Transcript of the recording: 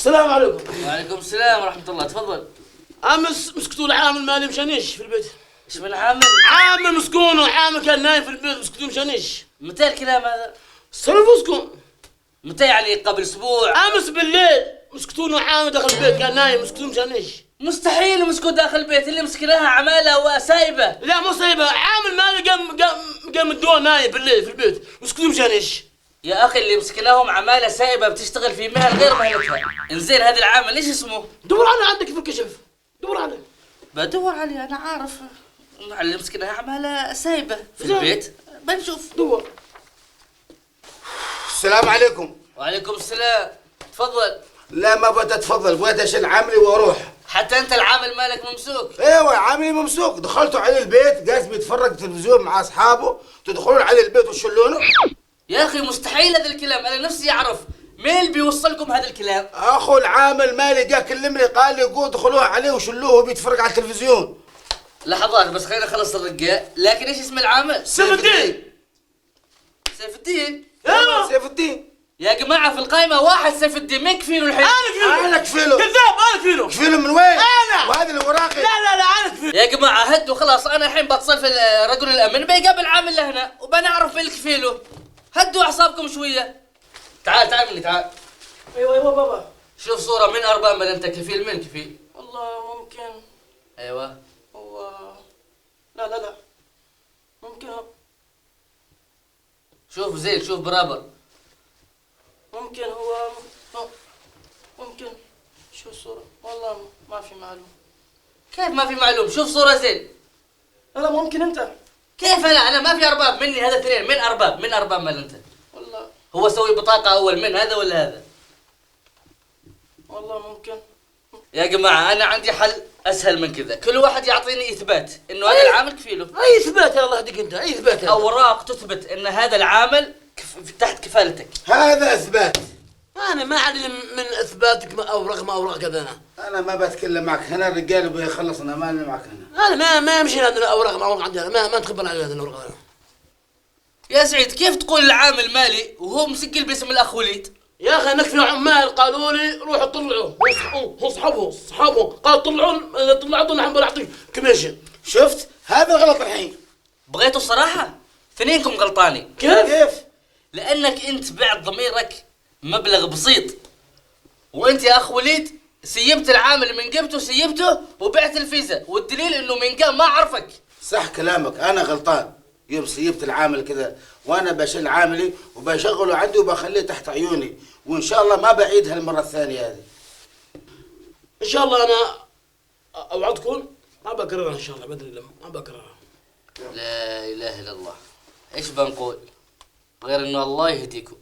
السلام عليكم. وعليكم السلام ورحمة الله. تفضل. امس مسكتوا العامل مالي مشانيش في البيت. ايش من عامل؟ عامل مسكون وعامل كان نايم في البيت مسكتوا مشانيش. متى الكلام هذا؟ صرفوسكم. متى يعني قبل اسبوع؟ امس بالليل مسكتونا عامل داخل البيت كان نايم مسكتوا مشانيش. مستحيل مسكون داخل البيت، اللي مسكناها عمالة وسايبة. لا مو سايبه، عامل مالي قام الدور نايم بالليل في البيت مسكتوا مشانيش. يا اخي اللي مسكناهم عمالة سايبة بتشتغل في مهن غير مهنتها. انزين هذا العامل ايش اسمه؟ دور عليه عندك في الكشف. دور عليه. بدور عليه انا عارف. اللي مسكناها عمالة سايبة في زين. البيت. بنشوف. دور. السلام عليكم. وعليكم السلام. تفضل. لا ما بغيت اتفضل، بغيت اشيل عاملي واروح. حتى انت العامل مالك ممسوك. ايوه عاملي ممسوك، دخلتوا عليه البيت قاعد بيتفرج تلفزيون مع اصحابه، تدخلون عليه البيت وتشلونه. يا اخي مستحيل هذا الكلام، انا نفسي اعرف مين اللي بيوصلكم هذا الكلام؟ اخو العامل مالي جا كلمني قال لي قول دخلوه عليه وشلوه وبيتفرج على التلفزيون. لحظات بس خلينا نخلص الرقاء، لكن ايش اسم العامل؟ سيف الدين. سيف الدين. ايوه سيف الدين. يا جماعة في القائمة واحد سيف الدين، مين كفيله الحين؟ انا كفيله. كذاب انا كفيله. كفيله من وين؟ أنا. وهذا اللي وراقي. لا انا كفيله. يا جماعة هدوا خلاص، أنا الحين بتصل في رجل الأمن بيقابل عامل لهنا وبنعرف مين كفيله. هدوا أعصابكم شوية. تعال مني تعال. ايوه بابا. شوف صورة من أرباب من أنت كفيل، من كفيل؟ والله ممكن. أيوه. هو لا ممكن. شوف زين، شوف برابر. ممكن هو ممكن. شو الصورة؟ والله ما في معلوم. كيف ما في معلوم؟ شوف صورة زين. لا ممكن انت. كيف أنا ما في أرباب مني، هذا اثنين من أرباب من أنت. والله هو سوي بطاقة أول من هذا ولا هذا؟ والله ممكن. يا جماعة أنا عندي حل أسهل من كذا، كل واحد يعطيني إثبات إنه هذا العامل كفيله. اي اثبات الله يهديك انت، اي اثبات. أوراق تثبت إن هذا العامل تحت كفالتك. هذا اثبات. انا ما عندي من اثباتك ما اوراق كذا. انا ما بتكلم معك هنا، الرجال بيخلص، انا مالي معك هنا. انا ما يمشي هذا الاوراق عندنا، ما نتقبل على هذا الاوراق. يا سعيد كيف تقول العامل مالي وهو مسجل باسم الأخ وليد؟ يا اخي نكفي عمال قالوا لي روحوا طلعوه، هو صحابه قالوا طلعون، اذا طلعتوا نحن بنعطيك كوميشن. شفت هذا غلط الحين. بغيتوا الصراحة؟ اثنينكم غلطانين. كيف؟ لأنك أنت بعت ضميرك مبلغ بسيط، وأنت يا أخ وليد سيبت العامل من جبته، سيبته وبعت الفيزا، والدليل إنه من قام ما عرفك. صح كلامك، انا غلطان. يوم سيبت العامل كذا وانا بشيل عاملي وبشغله عندي وبخليه تحت عيوني، وان شاء الله ما بعيدها المره الثانيه هذه. ان شاء الله انا اوعدكم ما بكررها ان شاء الله باذن الله، ما بكررها. لا إله إلا الله. إيش بنقول غير إنه الله يهديكم.